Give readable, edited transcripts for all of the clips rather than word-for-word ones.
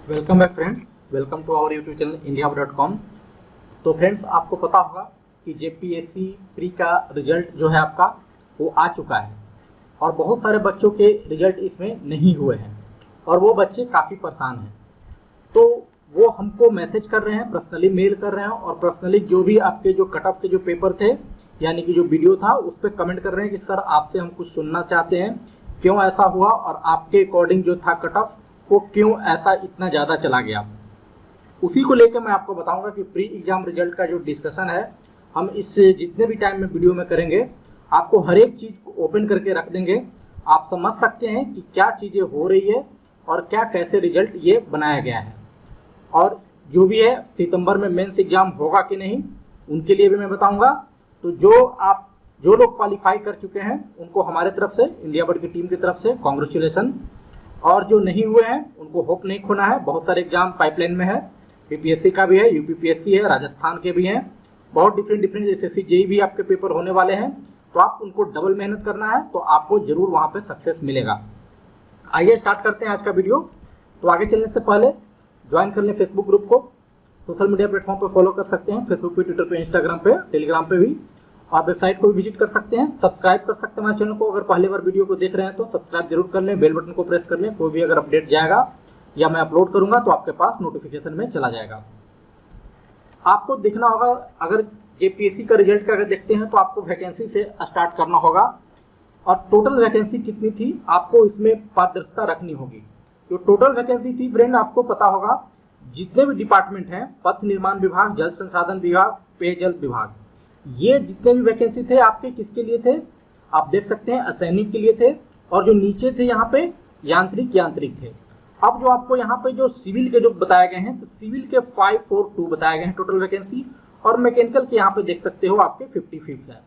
Welcome back friends, welcome to our YouTube channel indiahub.com। तो friends, आपको पता होगा कि जेपीएससी प्री का रिजल्ट जो है आपका वो आ चुका है और बहुत सारे बच्चों के रिजल्ट इसमें नहीं हुए हैं और वो बच्चे काफ़ी परेशान हैं। तो वो हमको मैसेज कर रहे हैं, पर्सनली मेल कर रहे हैं और पर्सनली जो भी आपके जो कट ऑफ के जो पेपर थे यानी कि जो वीडियो था उस पर कमेंट कर रहे हैं कि सर आपसे हम कुछ सुनना चाहते हैं, क्यों ऐसा हुआ और आपके अकॉर्डिंग जो था कट ऑफ वो क्यों ऐसा इतना ज़्यादा चला गया। उसी को लेकर मैं आपको बताऊंगा कि प्री एग्जाम रिजल्ट का जो डिस्कशन है हम इस जितने भी टाइम में वीडियो में करेंगे आपको हर एक चीज़ को ओपन करके रख देंगे। आप समझ सकते हैं कि क्या चीज़ें हो रही है और क्या कैसे रिजल्ट ये बनाया गया है और जो भी है सितंबर में मेंस एग्जाम होगा कि नहीं उनके लिए भी मैं बताऊंगा। तो जो लोग क्वालिफाई कर चुके हैं उनको हमारे तरफ से, इंडिया बोर्ड की टीम की तरफ से कॉन्ग्रेचुलेसन, और जो नहीं हुए हैं उनको होप नहीं खोना है। बहुत सारे एग्जाम पाइपलाइन में है, बीपीएससी का भी है, यूपीपीएससी है, राजस्थान के भी हैं, बहुत डिफरेंट एसएससी जेई भी आपके पेपर होने वाले हैं। तो आप उनको डबल मेहनत करना है तो आपको जरूर वहाँ पे सक्सेस मिलेगा। आइए स्टार्ट करते हैं आज का वीडियो। तो आगे चलने से पहले ज्वाइन कर लें फेसबुक ग्रुप को, सोशल मीडिया प्लेटफॉर्म पर फॉलो कर सकते हैं, फेसबुक पे, ट्विटर पे, इंस्टाग्राम पे, टेलीग्राम पे भी, और वेबसाइट को भी विजिट कर सकते हैं। सब्सक्राइब कर सकते हैं हमारे चैनल को। अगर पहली बार वीडियो को देख रहे हैं तो सब्सक्राइब जरूर कर लें, बेल बटन को प्रेस कर लें। कोई भी अगर अपडेट जाएगा या मैं अपलोड करूंगा तो आपके पास नोटिफिकेशन में चला जाएगा। आपको देखना होगा, अगर जेपीएससी का रिजल्ट का अगर देखते हैं तो आपको वैकेंसी से स्टार्ट करना होगा और टोटल वैकेंसी कितनी थी आपको इसमें पारदर्शिता रखनी होगी। जो टोटल वैकेंसी थी फ्रेंड, आपको पता होगा जितने भी डिपार्टमेंट हैं, पथ निर्माण विभाग, जल संसाधन विभाग, पेयजल विभाग, ये जितने भी वैकेंसी थे आपके किसके लिए थे आप देख सकते हैं, असैनिक के लिए थे। और जो नीचे थे यहाँ पे यांत्रिक थे। अब जो आपको यहाँ पे जो सिविल के जो बताए गए हैं तो सिविल के 542 बताए गए हैं टोटल वैकेंसी, और मैकेनिकल के यहाँ पे देख सकते हो आपके 55 है।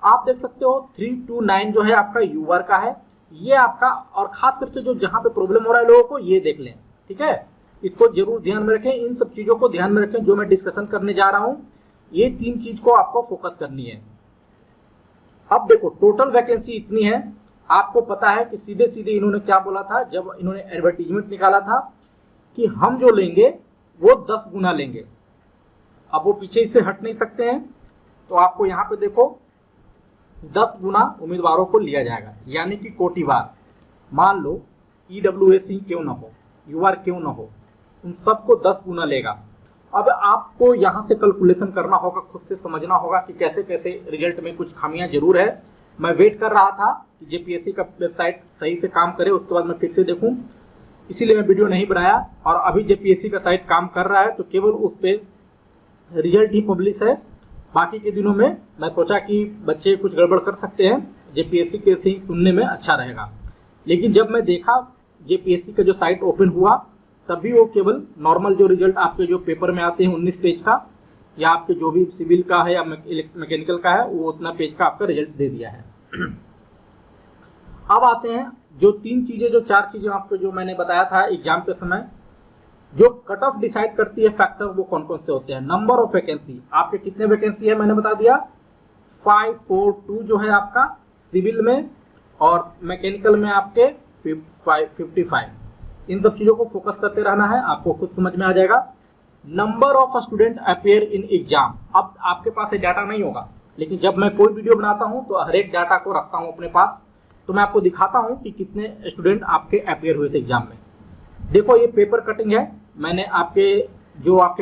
आप देख सकते हो 329 जो है आपका यूआर का है, ये आपका, और खास करके जो जहाँ पे प्रॉब्लम हो रहा है लोगों को ये देख लें, ठीक है। इसको जरूर ध्यान में रखें, इन सब चीजों को ध्यान में रखें जो मैं डिस्कशन करने जा रहा हूँ। ये तीन चीज को आपको फोकस करनी है। अब देखो टोटल वैकेंसी इतनी है, आपको पता है कि सीधे सीधे इन्होंने क्या बोला था जब इन्होंने एडवर्टीजमेंट निकाला था कि हम जो लेंगे वो 10 गुना लेंगे। अब वो पीछे इससे हट नहीं सकते हैं, तो आपको यहाँ पे देखो 10 गुना उम्मीदवारों को लिया जाएगा, यानी कि कोटिवार। मान लो ईडब्ल्यूएसी क्यों ना हो, यूआर क्यों ना हो, उन सबको 10 गुना लेगा। अब आपको यहाँ से कैलकुलेशन करना होगा, खुद से समझना होगा कि कैसे कैसे रिजल्ट में कुछ खामियां जरूर है। मैं वेट कर रहा था कि जेपीएससी का वेबसाइट सही से काम करे, उसके बाद मैं फिर से देखूं, इसीलिए मैं वीडियो नहीं बनाया। और अभी जेपीएससी का साइट काम कर रहा है तो केवल उस पर रिजल्ट ही पब्लिश है। बाकी के दिनों में मैं सोचा कि बच्चे कुछ गड़बड़ कर सकते हैं, जेपीएससी के सही सुनने में अच्छा रहेगा। लेकिन जब मैं देखा जेपीएससी का जो साइट ओपन हुआ तभी वो केवल नॉर्मल जो रिजल्ट आपके जो पेपर में आते हैं 19 पेज का, या आपके जो भी सिविल का है या मैकेनिकल का है वो उतना पेज का आपका रिजल्ट दे दिया है। अब आते हैं जो चार चीजें आपको जो मैंने बताया था एग्जाम के समय, जो कट ऑफ डिसाइड करती है फैक्टर, वो कौन कौन से होते हैं। नंबर ऑफ वैकेंसी, आपके कितने वैकेंसी है मैंने बता दिया, 542 जो है आपका सिविल में, और मैकेनिकल में आपके 55। इन सब चीजों को फोकस करते रहना है, आपको खुद समझ में आ जाएगा। Number of student appear in exam, अब आपके पास ये डाटा नहीं होगा, लेकिन जब मैं कोई वीडियो बनाता हूं तो हर एक डाटा को रखता हूं अपने पास, तो मैं आपको दिखाता हूं कि कितने स्टूडेंट आपके अपेयर हुए थे एग्जाम में। देखो ये पेपर कटिंग है, मैंने आपके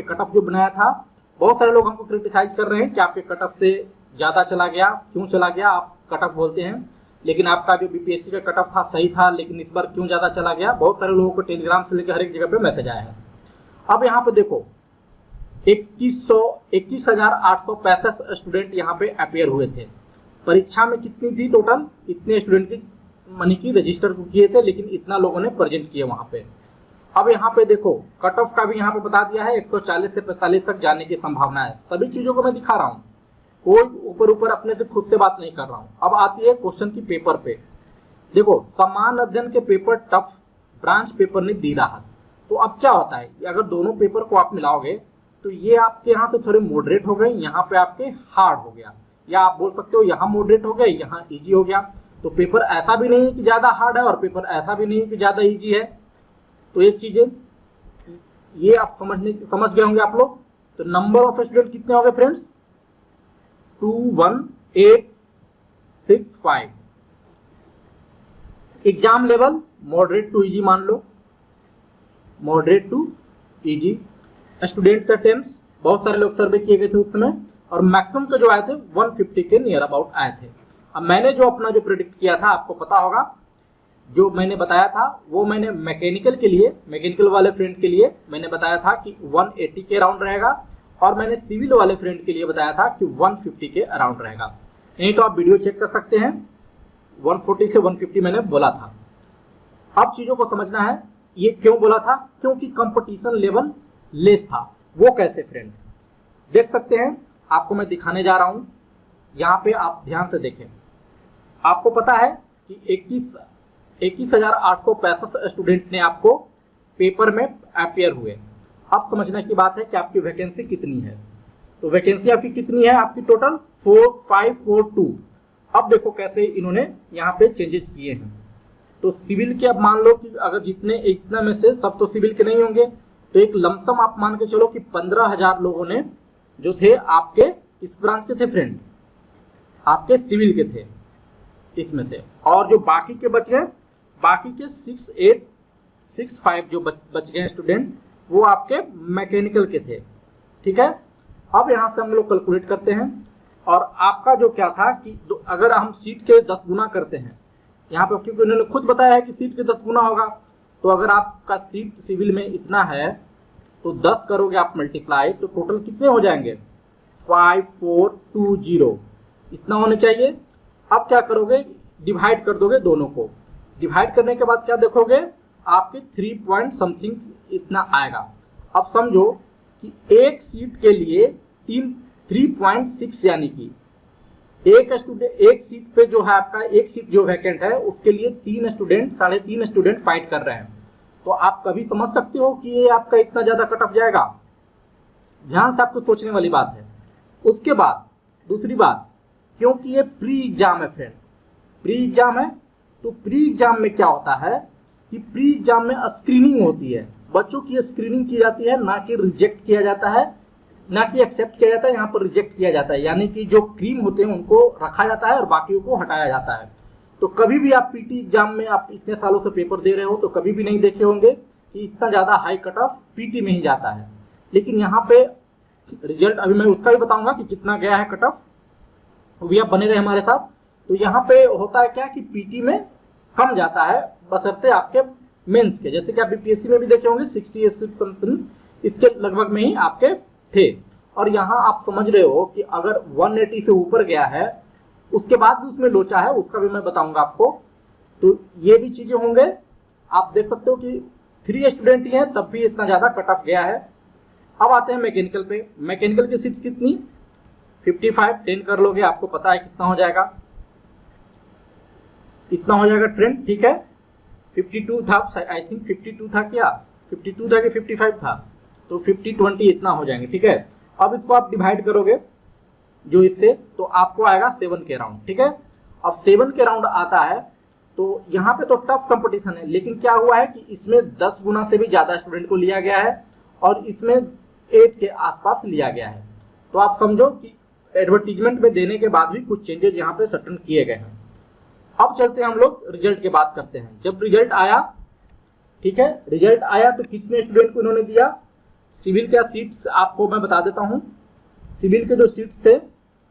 कट ऑफ जो बनाया था। बहुत सारे लोग हमको क्रिटिसाइज कर रहे हैं कि आपके कट ऑफ से ज्यादा चला गया, क्यों चला गया, आप कट ऑफ बोलते हैं, लेकिन आपका जो बीपीएससी का कट ऑफ था सही था, लेकिन इस बार क्यों ज्यादा चला गया। बहुत सारे लोगों को टेलीग्राम से लेकर हर एक जगह पे मैसेज आया है। अब यहाँ पे देखो 21,865 स्टूडेंट यहाँ पे अपेयर हुए थे। परीक्षा में कितनी थी टोटल, इतने स्टूडेंट की मनी की रजिस्टर किए थे, लेकिन इतना लोगों ने प्रेजेंट किए वहाँ पे। अब यहाँ पे देखो कट ऑफ का भी यहाँ पे बता दिया है, 140 से 45 तक जाने की संभावना है। सभी चीजों को मैं दिखा रहा हूँ, कोई ऊपर अपने से खुद से बात नहीं कर रहा हूं। अब आती है क्वेश्चन की पेपर पे। देखो समान अध्ययन के पेपर टफ, ब्रांच पेपर ने दी राहत। तो अब क्या होता है, अगर दोनों पेपर को आप मिलाओगे तो ये आपके यहाँ से थोड़े मॉडरेट हो गए, यहाँ पे आपके हार्ड हो गया, या आप बोल सकते हो यहाँ मॉडरेट हो गए, यहाँ इजी हो गया। तो पेपर ऐसा भी नहीं है कि ज्यादा हार्ड है और पेपर ऐसा भी नहीं है कि ज्यादा इजी है। तो एक चीज है। ये आप समझ गए होंगे आप लोग। तो नंबर ऑफ स्टूडेंट कितने हो गए friends? 21865। Exam level moderate to easy मान लो, moderate to easy. Students attempts बहुत सारे लोग सर्वे किए गए थे उस समय, और मैक्सिमम के जो आए थे 150 के नियर अबाउट आए थे। अब मैंने जो अपना जो प्रेडिक्ट किया था, आपको पता होगा, जो मैंने बताया था वो मैंने मैकेनिकल के लिए, मैकेनिकल वाले फ्रेंड के लिए मैंने बताया था कि 180 के अराउंड रहेगा, और मैंने सिविल वाले फ्रेंड के लिए बताया था कि 150 के अराउंड रहेगा। नहीं तो आप वीडियो चेक कर सकते हैं, 140 से 150 मैंने बोला था। अब चीज़ों को समझना है, ये क्यों बोला था? क्योंकि कंपटीशन लेवल लेस था। वो कैसे फ्रेंड? देख सकते हैं, आपको मैं दिखाने जा रहा हूं, यहाँ पे आप ध्यान से देखें। आपको पता है कि 21,865 स्टूडेंट ने आपको पेपर में अपीयर हुए। अब समझने की बात है कि आपकी वैकेंसी कितनी है। तो वैकेंसी आपकी कितनी है? आपकी टोटल 4542। अब देखो कैसे इन्होंने यहाँ पे चेंजेस किए हैं। तो सिविल के अब मान लो कि अगर इतना में से सब तो सिविल के नहीं होंगे, तो एक लमसम आप मान के चलो कि 15,000 लोगों ने जो थे आपके इस ब्रांच के थे फ्रेंड, आपके सिविल के थे इसमें से, और जो बाकी के बच गए, बाकी के 6865 जो बच गए स्टूडेंट, वो आपके मैकेनिकल के थे। ठीक है, अब यहाँ से हम लोग कैलकुलेट करते हैं, और आपका जो क्या था कि अगर हम सीट के 10 गुना करते हैं यहाँ पे, क्योंकि उन्होंने खुद बताया है कि सीट के 10 गुना होगा, तो अगर आपका सीट सिविल में इतना है तो 10 करोगे आप मल्टीप्लाई, तो टोटल कितने हो जाएंगे? 5420 इतना होने चाहिए। अब क्या करोगे? डिवाइड कर दोगे दोनों को। डिवाइड करने के बाद क्या देखोगे? आपके 3 पॉइंट समथिंग इतना आएगा। अब समझो कि एक सीट के लिए 3.6, यानी कि एक सीट पे जो है आपका, एक सीट जो वैकेंट है उसके लिए 3.5 स्टूडेंट फाइट कर रहे हैं। तो आप कभी समझ सकते हो कि ये आपका इतना ज्यादा कट ऑफ जाएगा। ध्यान से आपको सोचने वाली बात है। उसके बाद दूसरी बात, क्योंकि ये प्री एग्जाम है फ्रेंड, प्री एग्जाम है, तो प्री एग्जाम में क्या होता है कि प्री एग्जाम में स्क्रीनिंग होती है, बच्चों की स्क्रीनिंग की जाती है, ना कि रिजेक्ट किया जाता है, ना कि एक्सेप्ट किया जाता है। यहाँ पर रिजेक्ट किया जाता है, यानी कि जो क्रीम होते हैं उनको रखा जाता है और बाकियों को हटाया जाता है। तो कभी भी आप पीटी एग्जाम में, आप इतने सालों से पेपर दे रहे हो, तो कभी भी नहीं देखे होंगे कि इतना ज़्यादा हाई कट ऑफ पीटी में ही जाता है। लेकिन यहाँ पे रिजल्ट, अभी मैं उसका भी बताऊंगा कि कितना गया है कट ऑफ, भी आप बने रहे हमारे साथ। तो यहाँ पे होता है क्या कि पीटी में कम जाता है, बशर्ते आपके मेंस के, जैसे कि आप बीपीएससी में भी देखे होंगे 60 समथिंग इसके लगभग में ही आपके थे। और यहाँ आप समझ रहे हो कि अगर 180 से ऊपर गया है, उसके बाद भी उसमें लोचा है, उसका भी मैं बताऊंगा आपको। तो ये भी चीजें होंगे। आप देख सकते हो कि 3 स्टूडेंट ही हैं, तब भी इतना ज्यादा कट ऑफ गया है। अब आते हैं मैकेनिकल पे। मैकेनिकल की सीट्स कितनी? 55, 10 कर लोगे, आपको पता है कितना हो जाएगा, इतना हो जाएगा फ्रेंड। ठीक है, 52 था, आई थिंक 52 था, क्या 52 था कि 55 था, तो 50-20 इतना हो जाएंगे। ठीक है, अब इसको आप डिवाइड करोगे जो इससे, तो आपको आएगा 7 के राउंड। ठीक है, अब 7 के राउंड आता है, तो यहाँ पे तो टफ कंपटीशन है, लेकिन क्या हुआ है कि इसमें 10 गुना से भी ज्यादा स्टूडेंट को लिया गया है, और इसमें 8 के आसपास लिया गया है। तो आप समझो कि एडवर्टीजमेंट में देने के बाद भी कुछ चेंजेस यहाँ पे सटन किए गए हैं। अब चलते हैं हम लोग रिजल्ट की बात करते हैं। जब रिजल्ट आया, ठीक है, रिजल्ट आया तो कितने स्टूडेंट को इन्होंने दिया? सिविल का सीट्स आपको मैं बता देता हूं। सिविल के जो सीट्स थे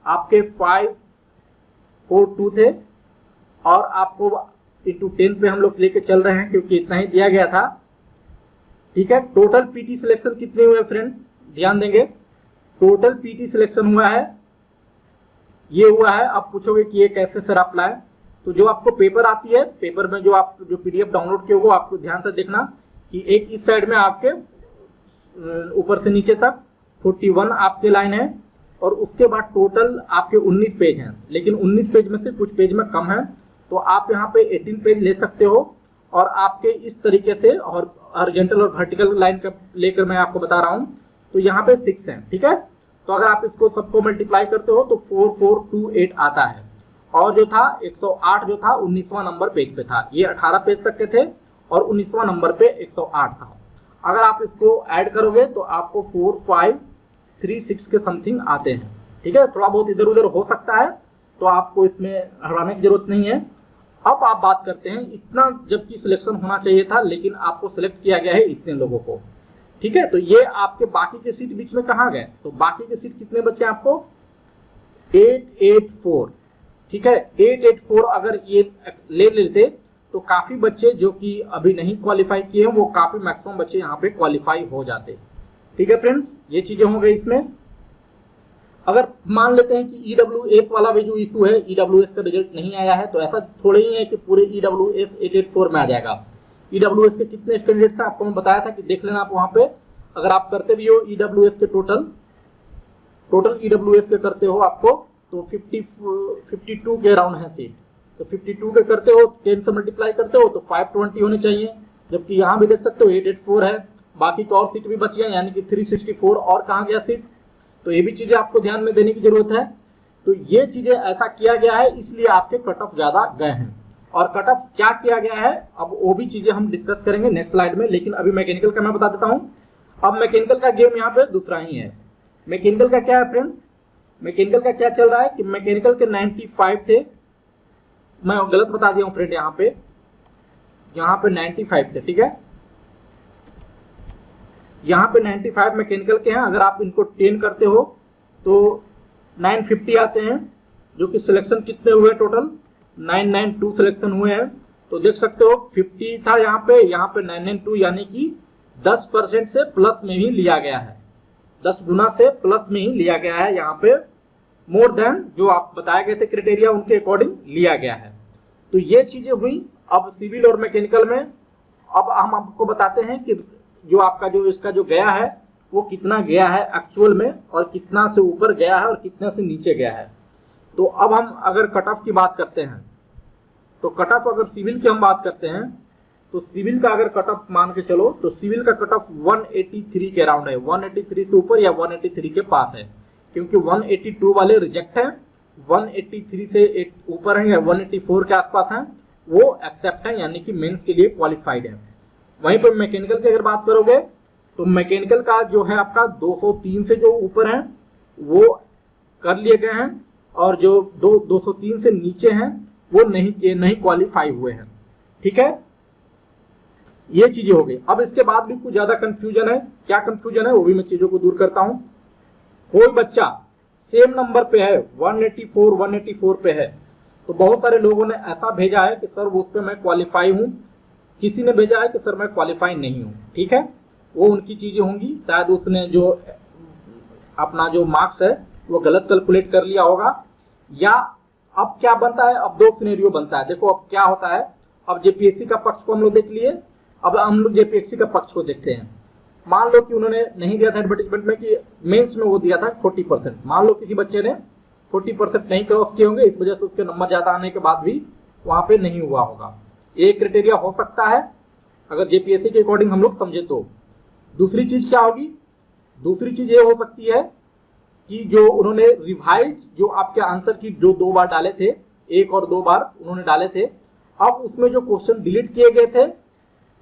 आपके 542 थे, और आपको इंटू 10 पे हम लोग लेके चल रहे हैं क्योंकि इतना ही दिया गया था। ठीक है, टोटल पीटी सिलेक्शन कितने हुए फ्रेंड? ध्यान देंगे, टोटल पीटी सिलेक्शन हुआ है, ये हुआ है। अब पूछोगे कि ये कैसे सर आप लाए, तो जो आपको पेपर आती है, पेपर में जो आप जो पीडीएफ डाउनलोड किए होगा, आपको ध्यान से देखना कि एक इस साइड में आपके ऊपर से नीचे तक 41 आपके लाइन है, और उसके बाद टोटल आपके 19 पेज हैं, लेकिन 19 पेज में से कुछ पेज में कम है, तो आप यहाँ पे 18 पेज ले सकते हो। और आपके इस तरीके से, और हॉरिजॉन्टल और वर्टिकल लाइन का लेकर मैं आपको बता रहा हूँ, तो यहाँ पे 6 है। ठीक है, तो अगर आप इसको सबको मल्टीप्लाई करते हो तो 4428 आता है। और जो था 108 जो था 19वां नंबर पेज पे था, ये 18 पेज तक के थे और 19वां नंबर पे 108 था। अगर आप इसको ऐड करोगे तो आपको 4536 के समथिंग आते हैं। ठीक है, थोड़ा बहुत इधर उधर हो सकता है, तो आपको इसमें हटाने की जरूरत नहीं है। अब आप बात करते हैं, इतना जबकि सिलेक्शन होना चाहिए था, लेकिन आपको सिलेक्ट किया गया है इतने लोगों को। ठीक है, तो ये आपके बाकी के सीट बीच में कहाँ गए? तो बाकी के सीट कितने बचे आपको? 884। ठीक है, 884 अगर ये ले लेते तो काफी बच्चे जो कि अभी नहीं क्वालिफाई किए हैं, वो काफी मैक्सिमम बच्चे यहाँ पे क्वालिफाई हो जाते। ठीक है फ्रेंड्स, ये चीजें हो गई इसमें। अगर मान लेते हैं कि EWS वाला भी जो इशू है, EWS का रिजल्ट नहीं आया है, तो ऐसा थोड़े ही है कि पूरे EWS 884 में आ जाएगा। EWS के कितने स्टैंडर्ड्स हैं आपको मैं बताया था कि देख लेना आप वहां पे। अगर आप करते भी हो EWS के टोटल EWS के करते हो आपको, तो 52 के अराउंड है सीट। तो 52 के करते हो, 10 से मल्टीप्लाई करते हो तो 520 होने चाहिए, जबकि यहाँ भी देख सकते हो 884 है। बाकी तो और सीट भी बच गया, यानी कि 364 और कहाँ गया सीट। तो ये भी चीजें आपको ध्यान में देने की जरूरत है। तो ये चीजें ऐसा किया गया है, इसलिए आपके कट ऑफ ज्यादा गए हैं। और कट ऑफ क्या किया गया है, अब वो भी चीजें हम डिस्कस करेंगे नेक्स्ट स्लाइड में, लेकिन अभी मैकेनिकल का मैं बता देता हूँ। अब मैकेनिकल का गेम यहाँ पे दूसरा ही है। मैकेनिकल का क्या है फ्रेंड्स, मैकेनिकल का क्या चल रहा है कि मैकेनिकल के 95 थे, मैं गलत बता दिया हूँ फ्रेंड, यहाँ पे 95 थे। ठीक है, यहाँ पे 95 मैकेनिकल के हैं। अगर आप इनको 10 करते हो तो 950 आते हैं, जो कि सिलेक्शन कितने हुए टोटल 992 सिलेक्शन हुए हैं। तो देख सकते हो 50 था यहाँ पे 992, यानी कि 10% से प्लस में ही लिया गया है, 10 गुना से प्लस में ही लिया गया है। यहाँ पे मोर देन जो आप बताए गए थे क्राइटेरिया, उनके अकॉर्डिंग लिया गया है। तो ये चीजें हुई। अब सिविल और मैकेनिकल में अब हम आपको बताते हैं कि जो आपका जो इसका जो गया है वो कितना गया है एक्चुअल में, और कितना से ऊपर गया है और कितना से नीचे गया है। तो अब हम अगर कट ऑफ की बात करते हैं, तो कट ऑफ अगर सिविल की हम बात करते हैं, तो सिविल का अगर कट ऑफ मान के चलो, तो सिविल का कट ऑफ 183 के अराउंड है, 183 से ऊपर या 183 के पास है, क्योंकि 182 वाले रिजेक्ट हैं, 183 से ऊपर है या 184 के आसपास हैं, वो एक्सेप्ट है, यानी कि मेंस के लिए क्वालिफाइड है। वहीं पर मैकेनिकल की अगर बात करोगे, तो मैकेनिकल का जो है आपका 203 से जो ऊपर है वो कर लिए गए हैं, और जो 203 से नीचे हैं वो नहीं क्वालिफाई हुए हैं। ठीक है, ये चीजें हो गई। अब इसके बाद भी कुछ ज्यादा कंफ्यूजन है। क्या कंफ्यूजन है वो भी मैं चीजों को दूर करता हूं। कोई बच्चा सेम नंबर पे है, 184 पे है, तो बहुत सारे लोगों ने ऐसा भेजा है कि सर उस पर मैं क्वालिफाई हूं, किसी ने भेजा है कि सर मैं क्वालिफाई नहीं हूं। ठीक है, वो उनकी चीजें होंगी, शायद उसने जो अपना जो मार्क्स है वो गलत कैलकुलेट कर लिया होगा, या अब क्या बनता है, अब दो सिनेरियो बनता है। देखो अब क्या होता है, अब जेपीएससी का पक्ष को हम लोग देख लिए, अब हम लोग जेपीएससी का पक्ष को देखते हैं। मान लो कि उन्होंने नहीं दिया था एडवर्टाइजमेंट में कि मेंस में वो दिया था 40%, मान लो किसी बच्चे ने 40% नहीं क्रॉस किए होंगे, इस वजह से उसके नंबर ज्यादा आने के बाद भी वहां पे नहीं हुआ होगा। एक क्राइटेरिया हो सकता है अगर जेपीएससी के अकॉर्डिंग हम लोग समझे तो। दूसरी चीज क्या होगी, दूसरी चीज ये हो सकती है कि जो उन्होंने रिवाइज जो आपके आंसर की जो 2 बार डाले थे, 1 और 2 बार उन्होंने डाले थे, अब उसमें जो क्वेश्चन डिलीट किए गए थे,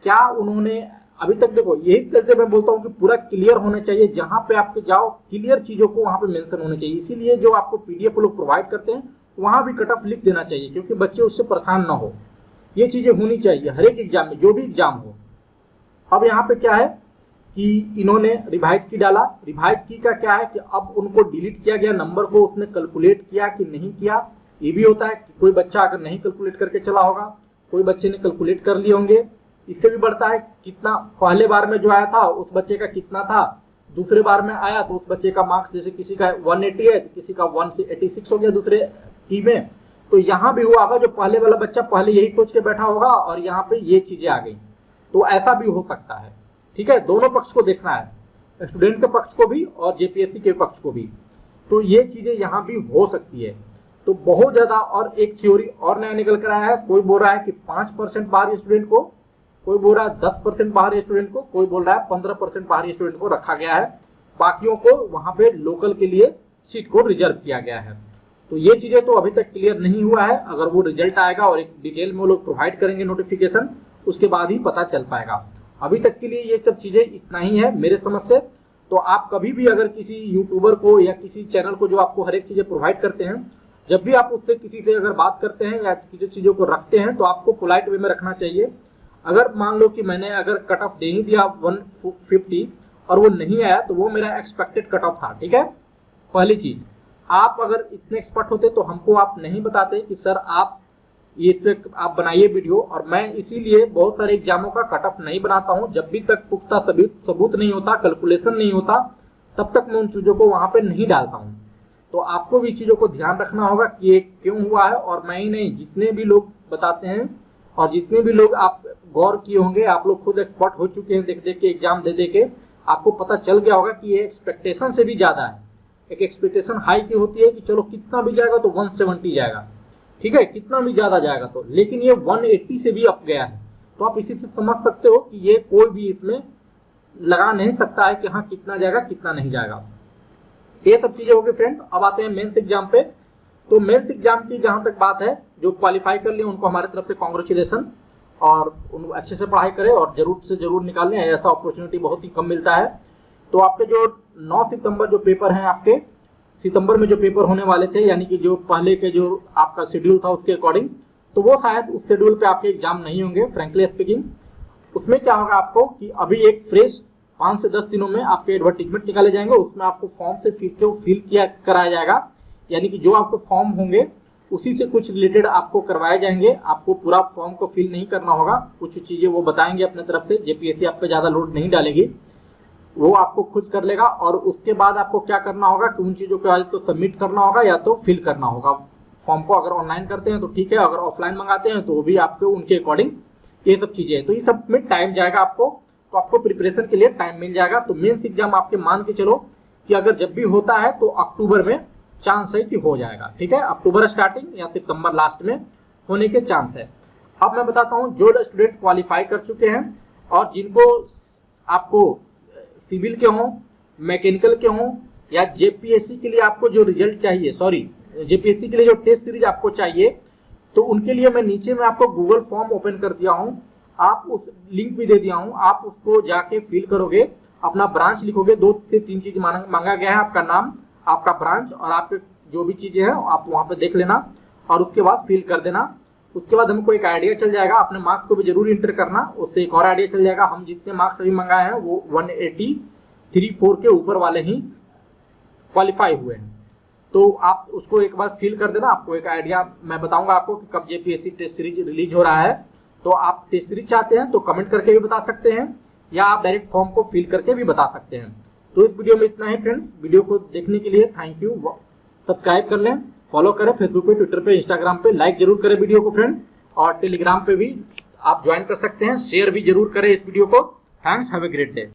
क्या उन्होंने अभी तक, देखो यही चलते मैं बोलता हूँ कि पूरा क्लियर होना चाहिए, जहां पे आपके जाओ क्लियर चीजों को वहां पे मेंशन होने चाहिए। इसीलिए जो आपको पीडीएफ लोग प्रोवाइड करते हैं वहां भी कट ऑफ लिख देना चाहिए, क्योंकि बच्चे उससे परेशान ना हो। ये चीजें होनी चाहिए हर एक एग्जाम में, जो भी एग्जाम हो। अब यहाँ पे क्या है कि इन्होंने रिवाइज की डाला, रिवाइज की का क्या है कि अब उनको डिलीट किया गया नंबर को, उसने कैलकुलेट किया कि नहीं किया। ये भी होता है कि कोई बच्चा अगर नहीं कैलकुलेट करके चला होगा, कोई बच्चे ने कैलकुलेट कर लिए होंगे। इससे भी बढ़ता है कितना पहले बार में जो आया था उस बच्चे का कितना था, दूसरे बार में आया तो उस बच्चे का मार्क्स, जैसे किसी का 180 है तो किसी का 186 हो गया दूसरे टी में। तो यहाँ भी हुआ होगा, जो पहले वाला बच्चा पहले यही सोच के बैठा होगा और यहाँ पे ये चीजें आ गई, तो ऐसा भी हो सकता है। ठीक है, दोनों पक्ष को देखना है, स्टूडेंट के पक्ष को भी और जेपीएससी के पक्ष को भी। तो ये चीजें यहाँ भी हो सकती है। तो बहुत ज्यादा, और एक थ्योरी और नया निकल कर आया है, कोई बोल रहा है कि 5% बाहरी स्टूडेंट को, कोई बोल रहा है 10% बाहरी स्टूडेंट को, कोई बोल रहा है 15% बाहरी स्टूडेंट को रखा गया है, बाकियों को वहां पे लोकल के लिए सीट को रिजर्व किया गया है। तो ये चीजें तो अभी तक क्लियर नहीं हुआ है, अगर वो रिजल्ट आएगा और एक डिटेल में वो लोग प्रोवाइड करेंगे नोटिफिकेशन, उसके बाद ही पता चल पाएगा। अभी तक के लिए ये सब चीज़ें इतना ही है मेरे समझ से। तो आप कभी भी अगर किसी यूट्यूबर को या किसी चैनल को जो आपको हर एक चीज़ें प्रोवाइड करते हैं, जब भी आप उससे किसी से अगर बात करते हैं या किसी चीज़ों को रखते हैं तो आपको पोलाइट वे में रखना चाहिए। अगर मान लो कि मैंने अगर कट ऑफ दे ही दिया 150 और वो नहीं आया तो वो मेरा एक्सपेक्टेड कट ऑफ था, ठीक है। पहली चीज़, आप अगर इतने एक्सपर्ट होते तो हमको आप नहीं बताते कि सर आप ये आप बनाइए वीडियो। और मैं इसीलिए बहुत सारे एग्जामों का कट ऑफ नहीं बनाता हूँ। जब भी तक पुख्ता सबूत नहीं होता, कैलकुलेशन नहीं होता, तब तक मैं उन चीज़ों को वहाँ पे नहीं डालता हूँ। तो आपको भी चीज़ों को ध्यान रखना होगा कि ये क्यों हुआ है। और मैं ही नहीं, जितने भी लोग बताते हैं और जितने भी लोग आप गौर किए होंगे, आप लोग खुद एक्सपर्ट हो चुके हैं, देख देख के एग्जाम दे दे के आपको पता चल गया होगा कि ये एक्सपेक्टेशन से भी ज़्यादा है। एक एक्सपेक्टेशन हाई की होती है कि चलो कितना भी जाएगा तो 170 जाएगा, ठीक है, कितना भी ज़्यादा जाएगा तो, लेकिन ये 180 से भी अप गया है। तो आप इसी से समझ सकते हो कि ये कोई भी इसमें लगा नहीं सकता है कि हाँ कितना जाएगा कितना नहीं जाएगा। ये सब चीज़ें होगी फ्रेंड। अब आते हैं मेंस एग्जाम पे। तो मेंस एग्जाम की जहाँ तक बात है, जो क्वालिफाई कर लिए उनको हमारी तरफ से कॉन्ग्रेचुलेसन, और उनको अच्छे से पढ़ाई करें और जरूर से जरूर निकाल लें, ऐसा अपॉर्चुनिटी बहुत ही कम मिलता है। तो आपके जो 9 सितंबर जो पेपर हैं, आपके सितंबर में जो पेपर होने वाले थे, यानी कि जो पहले के जो आपका शेड्यूल था उसके अकॉर्डिंग, तो वो शायद उस शेड्यूल पे आपके एग्जाम नहीं होंगे फ्रेंकली स्पीकिंग। उसमें क्या होगा आपको कि अभी एक फ्रेश 5 से 10 दिनों में आपके एडवर्टीजमेंट निकाले जाएंगे, उसमें आपको फॉर्म से फिल किया कराया जाएगा, यानी कि जो आपके फॉर्म होंगे उसी से कुछ रिलेटेड आपको करवाए जाएंगे। आपको पूरा फॉर्म को फिल नहीं करना होगा, कुछ चीज़ें वो बताएंगे अपने तरफ से। जेपीएससी आप पे ज़्यादा लोड नहीं डालेगी, वो आपको खुद कर लेगा। और उसके बाद आपको क्या करना होगा कि उन चीज़ों को आज तो सबमिट करना होगा या तो फिल करना होगा फॉर्म को। अगर ऑनलाइन करते हैं तो ठीक है, अगर ऑफलाइन मंगाते हैं तो वो भी आपको उनके अकॉर्डिंग ये सब चीज़ें हैं। तो ये सब में टाइम जाएगा आपको, तो आपको प्रिपरेशन के लिए टाइम मिल जाएगा। तो मेंस एग्जाम आपके मान के चलो कि अगर जब भी होता है तो अक्टूबर में चांस है कि हो जाएगा, ठीक है, अक्टूबर स्टार्टिंग या सितंबर लास्ट में होने के चांस है। अब मैं बताता हूँ जो स्टूडेंट क्वालिफाई कर चुके हैं और जिनको आपको सिविल के हों, मैकेनिकल के हों या जेपीएससी के लिए आपको जो रिजल्ट चाहिए, जेपीएससी के लिए जो टेस्ट सीरीज आपको चाहिए, तो उनके लिए मैं नीचे में आपको गूगल फॉर्म ओपन कर दिया हूँ, आप उस लिंक भी दे दिया हूँ। आप उसको जाके फिल करोगे, अपना ब्रांच लिखोगे, 2 से 3 चीज मांगा गया है, आपका नाम, आपका ब्रांच और आपके जो भी चीज़ें हैं आप वहाँ पे देख लेना और उसके बाद फिल कर देना। उसके बाद हमको एक आइडिया चल जाएगा, अपने मार्क्स को भी जरूर इंटर करना, उससे एक और आइडिया चल जाएगा हम जितने मार्क्स अभी मंगाए हैं वो 183 के ऊपर वाले ही क्वालिफाई हुए हैं। तो आप उसको एक बार फिल कर देना, आपको एक आइडिया मैं बताऊंगा आपको कि कब जेपीएससी टेस्ट सीरीज रिलीज हो रहा है। तो आप टेस्ट सीरीज चाहते हैं तो कमेंट करके भी बता सकते हैं या आप डायरेक्ट फॉर्म को फिल करके भी बता सकते हैं। तो इस वीडियो में इतना ही फ्रेंड्स। वीडियो को देखने के लिए थैंक यू। सब्सक्राइब कर लें, फॉलो करें फेसबुक पे, ट्विटर पे, इंस्टाग्राम पे, लाइक जरूर करें वीडियो को फ्रेंड, और टेलीग्राम पे भी आप ज्वाइन कर सकते हैं। शेयर भी जरूर करें इस वीडियो को। Thanks, have a great day.